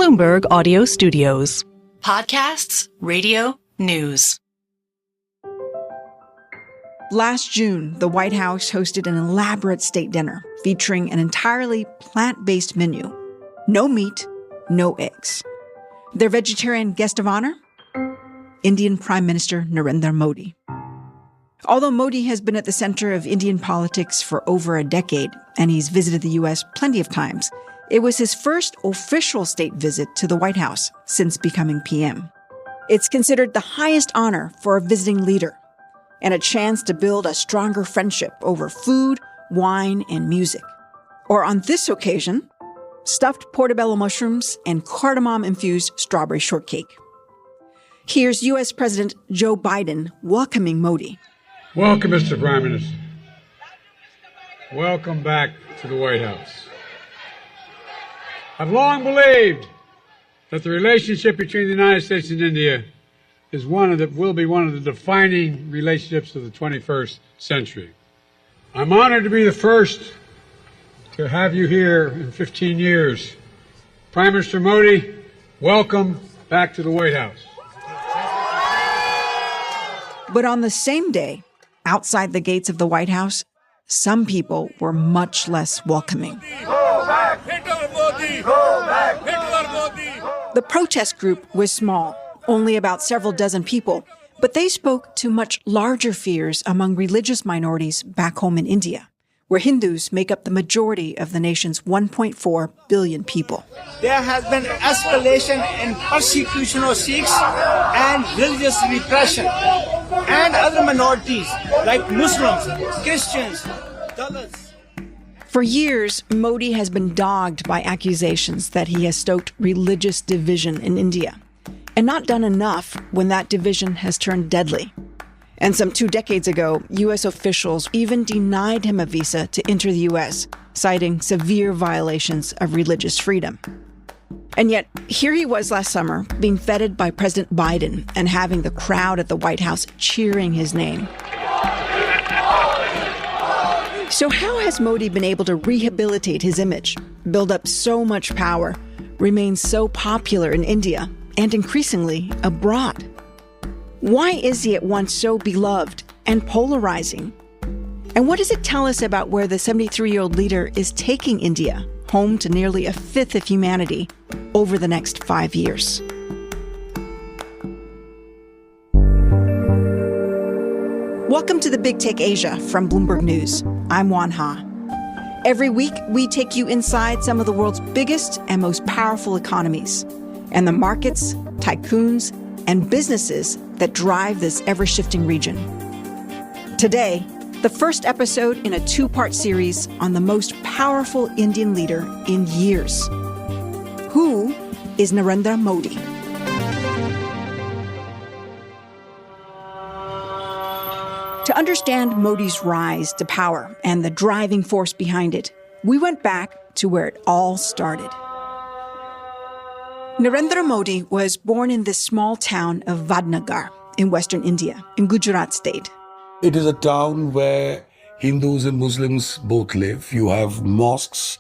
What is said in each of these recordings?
Bloomberg Audio Studios. Podcasts, radio, news. Last June, the White House hosted an elaborate state dinner featuring an entirely plant-based menu. No meat, no eggs. Their vegetarian guest of honor? Indian Prime Minister Narendra Modi. Although Modi has been at the center of Indian politics for over a decade, and he's visited the U.S. plenty of times, it was his first official state visit to the White House since becoming PM. It's considered the highest honor for a visiting leader, and a chance to build a stronger friendship over food, wine, and music. Or on this occasion, stuffed portobello mushrooms and cardamom-infused strawberry shortcake. Here's U.S. President Joe Biden welcoming Modi. Welcome, Mr. Prime Minister. Welcome back to the White House. I've long believed that the relationship between the United States and India will be one of the defining relationships of the 21st century. I'm honored to be the first to have you here in 15 years. Prime Minister Modi, welcome back to the White House. But on the same day, outside the gates of the White House, some people were much less welcoming. Go back! Hitler Modi! Go back! Hitler Modi! The protest group was small, only about several dozen people, but they spoke to much larger fears among religious minorities back home in India, where Hindus make up the majority of the nation's 1.4 billion people. There has been escalation in persecution of Sikhs and religious repression, and other minorities like Muslims, Christians, Dalits. For years, Modi has been dogged by accusations that he has stoked religious division in India, and not done enough when that division has turned deadly. And some 2 decades ago, U.S. officials even denied him a visa to enter the U.S., citing severe violations of religious freedom. And yet, here he was last summer, being feted by President Biden and having the crowd at the White House cheering his name. So how has Modi been able to rehabilitate his image, build up so much power, remain so popular in India, and increasingly abroad? Why is he at once so beloved and polarizing? And what does it tell us about where the 73-year-old leader is taking India, home to nearly a fifth of humanity, over the next 5 years? Welcome to the Big Take Asia from Bloomberg News. I'm Oanh. Every week, we take you inside some of the world's biggest and most powerful economies, and the markets, tycoons, and businesses that drive this ever-shifting region. Today, the first episode in a 2-part series on the most powerful Indian leader in years. Who is Narendra Modi? To understand Modi's rise to power and the driving force behind it, we went back to where it all started. Narendra Modi was born in the small town of Vadnagar in western India, in Gujarat state. It is a town where Hindus and Muslims both live. You have mosques,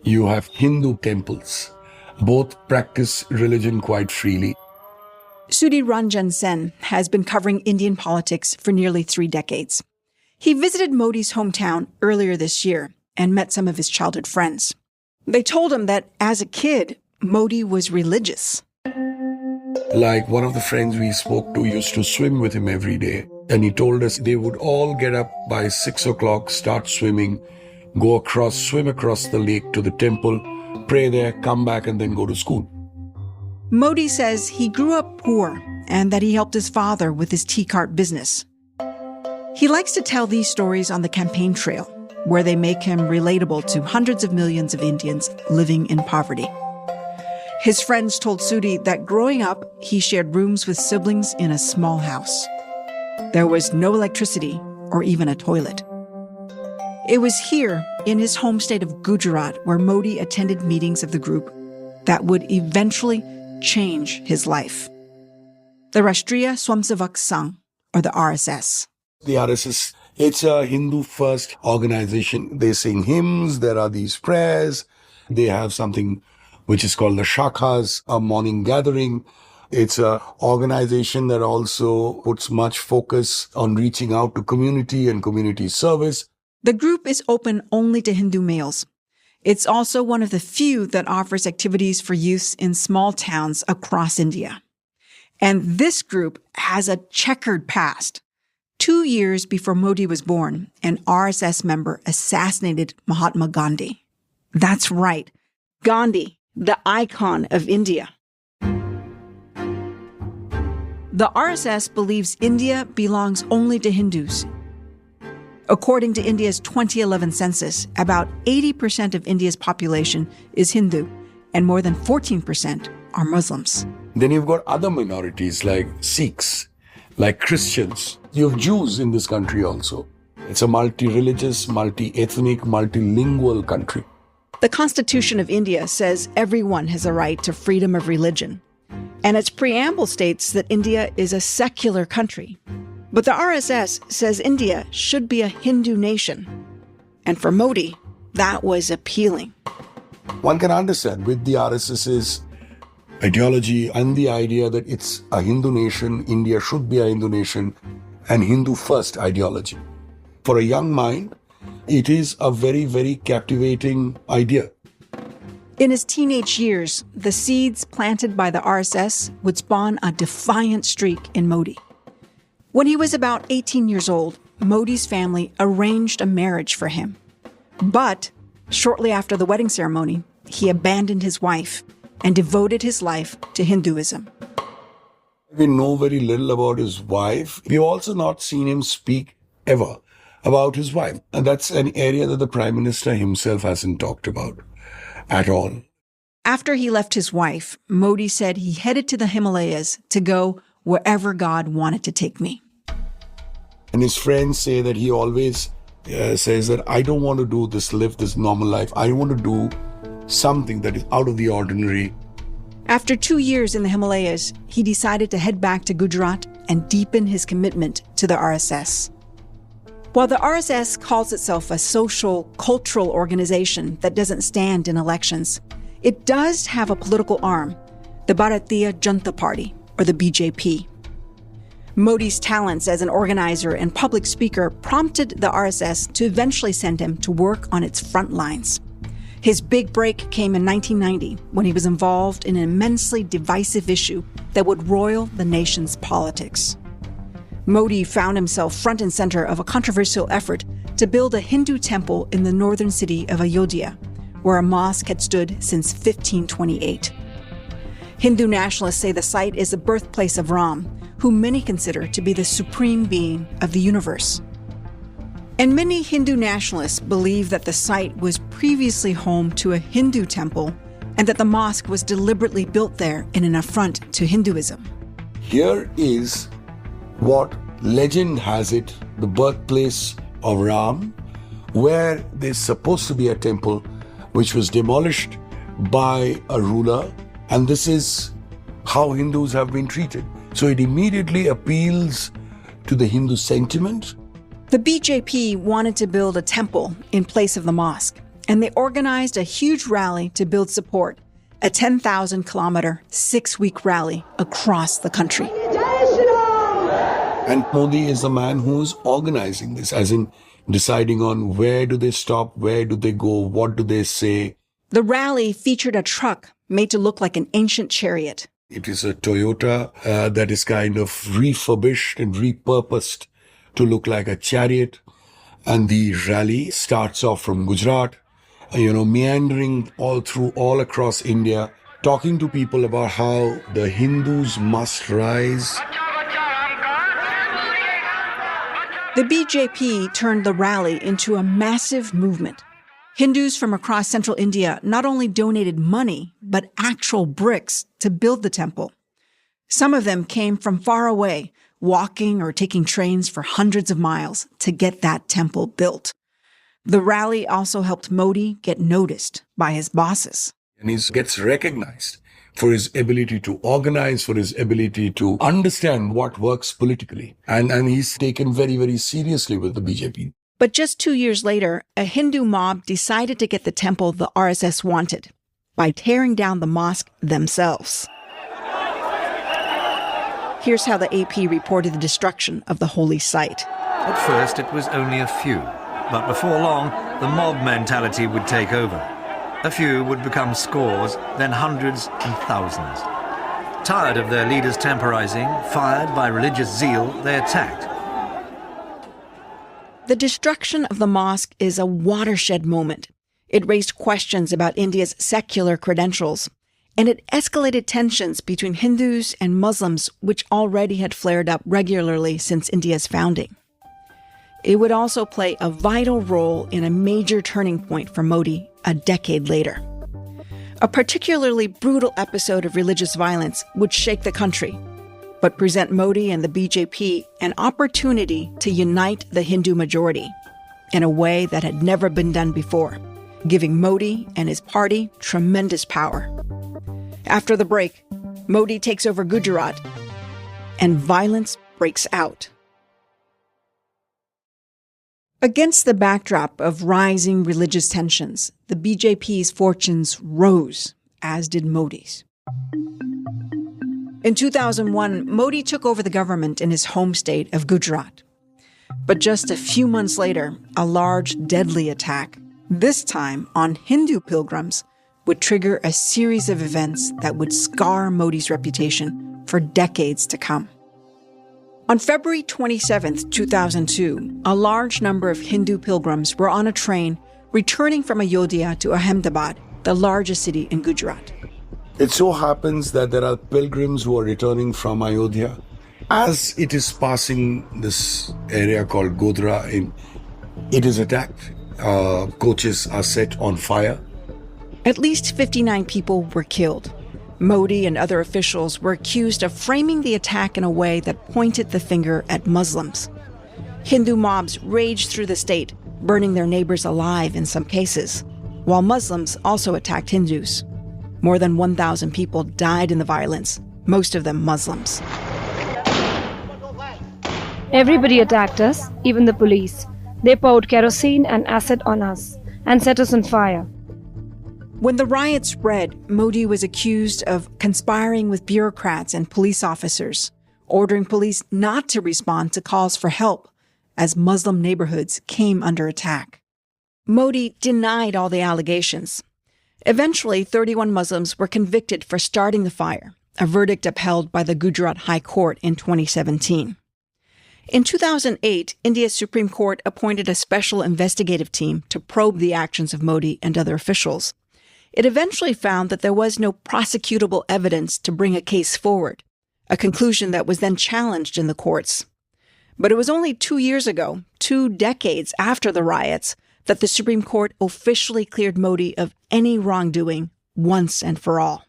you have Hindu temples. Both practice religion quite freely. Sudhi Ranjan Sen has been covering Indian politics for nearly 3 decades. He visited Modi's hometown earlier this year and met some of his childhood friends. They told him that as a kid, Modi was religious. Like one of the friends we spoke to used to swim with him every day. And he told us they would all get up by 6 o'clock, start swimming, swim across the lake to the temple, pray there, come back, and then go to school. Modi says he grew up poor and that he helped his father with his tea cart business. He likes to tell these stories on the campaign trail, where they make him relatable to hundreds of millions of Indians living in poverty. His friends told Sudhi that growing up, he shared rooms with siblings in a small house. There was no electricity or even a toilet. It was here, in his home state of Gujarat, where Modi attended meetings of the group that would eventually change his life. The Rashtriya Swamsevak Sangh, or the RSS. The RSS, it's a Hindu-first organization. They sing hymns, there are these prayers, they have something which is called the Shakhas, a morning gathering. It's an organization that also puts much focus on reaching out to community and community service. The group is open only to Hindu males. It's also one of the few that offers activities for youth in small towns across India. And this group has a checkered past. 2 years before Modi was born, an RSS member assassinated Mahatma Gandhi. That's right, Gandhi, the icon of India. The RSS believes India belongs only to Hindus. According to India's 2011 census, about 80% of India's population is Hindu, and more than 14% are Muslims. Then you've got other minorities like Sikhs, like Christians. You have Jews in this country also. It's a multi-religious, multi-ethnic, multilingual country. The Constitution of India says everyone has a right to freedom of religion. And its preamble states that India is a secular country. But the RSS says India should be a Hindu nation. And for Modi, that was appealing. One can understand with the RSS's ideology and the idea that it's a Hindu nation, India should be a Hindu nation, and Hindu first ideology. For a young mind, it is a very, very captivating idea. In his teenage years, the seeds planted by the RSS would spawn a defiant streak in Modi. When he was about 18 years old, Modi's family arranged a marriage for him. But shortly after the wedding ceremony, he abandoned his wife and devoted his life to Hinduism. We know very little about his wife. We've also not seen him speak ever about his wife. And that's an area that the Prime Minister himself hasn't talked about at all. After he left his wife, Modi said he headed to the Himalayas to go wherever God wanted to take me. And his friends say that he always says that I don't want to do this, live this normal life. I want to do something that is out of the ordinary. After 2 years in the Himalayas, he decided to head back to Gujarat and deepen his commitment to the RSS. While the RSS calls itself a social, cultural organization that doesn't stand in elections, it does have a political arm, the Bharatiya Janata Party, or the BJP. Modi's talents as an organizer and public speaker prompted the RSS to eventually send him to work on its front lines. His big break came in 1990 when he was involved in an immensely divisive issue that would roil the nation's politics. Modi found himself front and center of a controversial effort to build a Hindu temple in the northern city of Ayodhya, where a mosque had stood since 1528. Hindu nationalists say the site is the birthplace of Ram, whom many consider to be the supreme being of the universe. And many Hindu nationalists believe that the site was previously home to a Hindu temple and that the mosque was deliberately built there in an affront to Hinduism. Here is what legend has it, the birthplace of Ram, where there's supposed to be a temple which was demolished by a ruler, and this is how Hindus have been treated. So it immediately appeals to the Hindu sentiment. The BJP wanted to build a temple in place of the mosque, and they organized a huge rally to build support, a 10,000-kilometer, 6-week rally across the country. And Modi is the man who is organizing this, as in deciding on where do they stop, where do they go, what do they say. The rally featured a truck made to look like an ancient chariot. It is a Toyota that is kind of refurbished and repurposed to look like a chariot. And the rally starts off from Gujarat, meandering all across India, talking to people about how the Hindus must rise. The BJP turned the rally into a massive movement. Hindus from across central India not only donated money, but actual bricks to build the temple. Some of them came from far away, walking or taking trains for hundreds of miles to get that temple built. The rally also helped Modi get noticed by his bosses. And he gets recognized for his ability to organize, for his ability to understand what works politically. And he's taken very, very seriously with the BJP. But just 2 years later, a Hindu mob decided to get the temple the RSS wanted. by tearing down the mosque themselves. Here's how the AP reported the destruction of the holy site. At first, it was only a few, but before long, the mob mentality would take over. A few would become scores, then hundreds and thousands. Tired of their leaders temporizing, fired by religious zeal, they attacked. The destruction of the mosque is a watershed moment. It raised questions about India's secular credentials, and it escalated tensions between Hindus and Muslims, which already had flared up regularly since India's founding. It would also play a vital role in a major turning point for Modi a decade later. A particularly brutal episode of religious violence would shake the country, but present Modi and the BJP an opportunity to unite the Hindu majority in a way that had never been done before, giving Modi and his party tremendous power. After the break, Modi takes over Gujarat, and violence breaks out. Against the backdrop of rising religious tensions, the BJP's fortunes rose, as did Modi's. In 2001, Modi took over the government in his home state of Gujarat. But just a few months later, a large, deadly attack, this time on Hindu pilgrims, would trigger a series of events that would scar Modi's reputation for decades to come. On February 27, 2002, a large number of Hindu pilgrims were on a train returning from Ayodhya to Ahmedabad, the largest city in Gujarat. It so happens that there are pilgrims who are returning from Ayodhya. As it is passing this area called Godhra, it is attacked. Coaches are set on fire. At least 59 people were killed. Modi and other officials were accused of framing the attack in a way that pointed the finger at Muslims. Hindu mobs raged through the state, burning their neighbors alive in some cases, while Muslims also attacked Hindus. More than 1,000 people died in the violence, most of them Muslims. Everybody attacked us, even the police. They poured kerosene and acid on us and set us on fire. When the riots spread, Modi was accused of conspiring with bureaucrats and police officers, ordering police not to respond to calls for help as Muslim neighborhoods came under attack. Modi denied all the allegations. Eventually, 31 Muslims were convicted for starting the fire, a verdict upheld by the Gujarat High Court in 2017. In 2008, India's Supreme Court appointed a special investigative team to probe the actions of Modi and other officials. It eventually found that there was no prosecutable evidence to bring a case forward, a conclusion that was then challenged in the courts. But it was only 2 years ago, 2 decades after the riots, that the Supreme Court officially cleared Modi of any wrongdoing once and for all.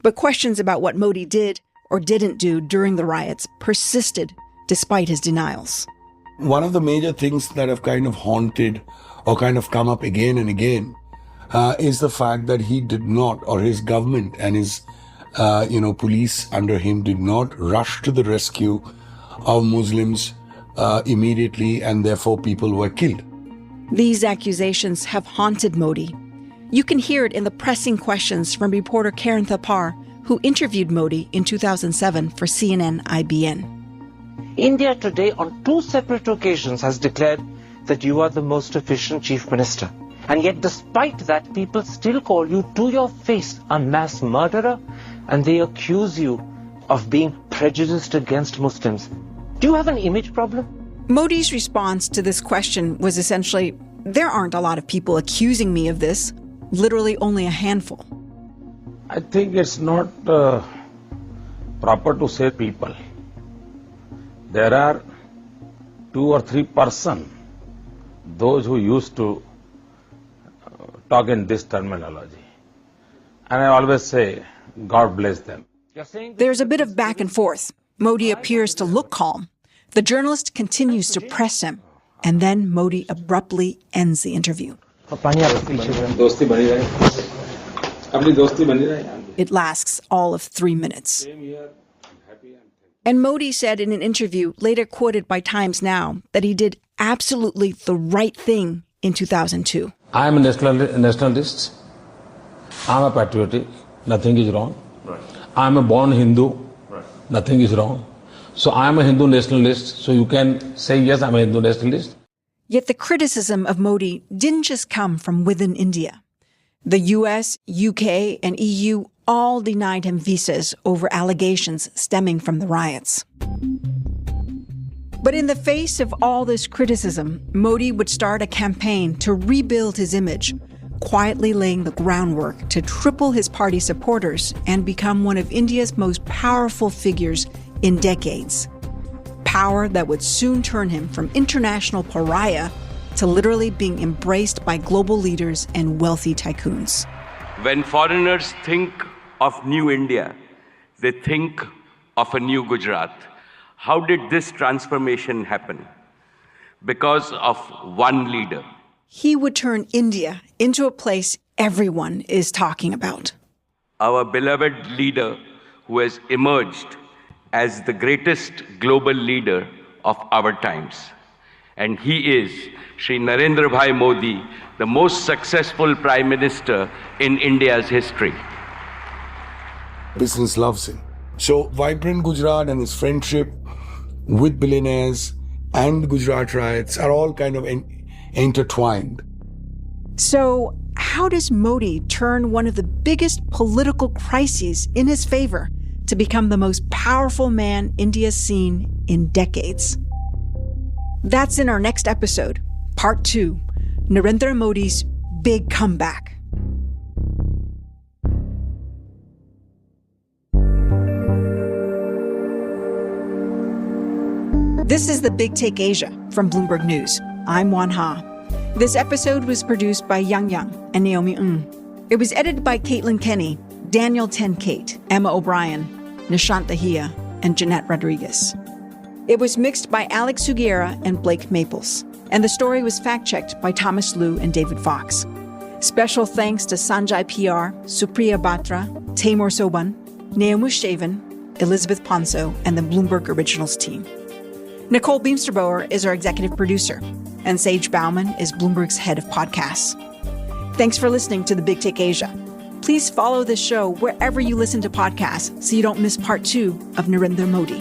But questions about what Modi did or didn't do during the riots persisted despite his denials. One of the major things that have kind of haunted or kind of come up again and again is the fact that he did not, or his government and his police under him did not rush to the rescue of Muslims immediately, and therefore people were killed. These accusations have haunted Modi. You can hear it in the pressing questions from reporter Karen Thapar, who interviewed Modi in 2007 for CNN-IBN. India today on 2 separate occasions has declared that you are the most efficient chief minister. And yet despite that, people still call you to your face a mass murderer, and they accuse you of being prejudiced against Muslims. Do you have an image problem? Modi's response to this question was essentially, there aren't a lot of people accusing me of this, literally only a handful. I think it's not proper to say people. There are 2 or 3 persons, those who used to talk in this terminology. And I always say, God bless them. There's a bit of back and forth. Modi appears to look calm. The journalist continues to press him, and then Modi abruptly ends the interview. It lasts all of 3 minutes. And Modi said in an interview, later quoted by Times Now, that he did absolutely the right thing in 2002. I am a nationalist. I'm a patriotic, nothing is wrong. Right. I'm a born Hindu, right. Nothing is wrong. So I'm a Hindu nationalist, so you can say, yes, I'm a Hindu nationalist. Yet the criticism of Modi didn't just come from within India. The US, UK, and EU all denied him visas over allegations stemming from the riots. But in the face of all this criticism, Modi would start a campaign to rebuild his image, quietly laying the groundwork to triple his party supporters and become one of India's most powerful figures in decades. Power that would soon turn him from international pariah to literally being embraced by global leaders and wealthy tycoons. When foreigners think of New India, they think of a new Gujarat. How did this transformation happen? Because of one leader. He would turn India into a place everyone is talking about. Our beloved leader who has emerged as the greatest global leader of our times. And he is Shri Narendra Modi, the most successful Prime Minister in India's history. Business loves him. So vibrant Gujarat and his friendship with billionaires and the Gujarat Riots are all kind of intertwined. So how does Modi turn one of the biggest political crises in his favor to become the most powerful man India's seen in decades? That's in our next episode, Part 2, Narendra Modi's Big Comeback. This is the Big Take Asia from Bloomberg News. I'm Wan Ha. This episode was produced by Yang Yang and Naomi Ng. It was edited by Caitlin Kenny, Daniel Tenkate, Emma O'Brien, Nishant Dahiya, and Jeanette Rodriguez. It was mixed by Alex Sugiera and Blake Maples, and the story was fact-checked by Thomas Liu and David Fox. Special thanks to Sanjay PR, Supriya Batra, Taimur Soban, Naomi Shaven, Elizabeth Ponso, and the Bloomberg Originals team. Nicole Beamsterboer is our executive producer, and Sage Bauman is Bloomberg's head of podcasts. Thanks for listening to The Big Take Asia. Please follow this show wherever you listen to podcasts so you don't miss Part 2 of Narendra Modi.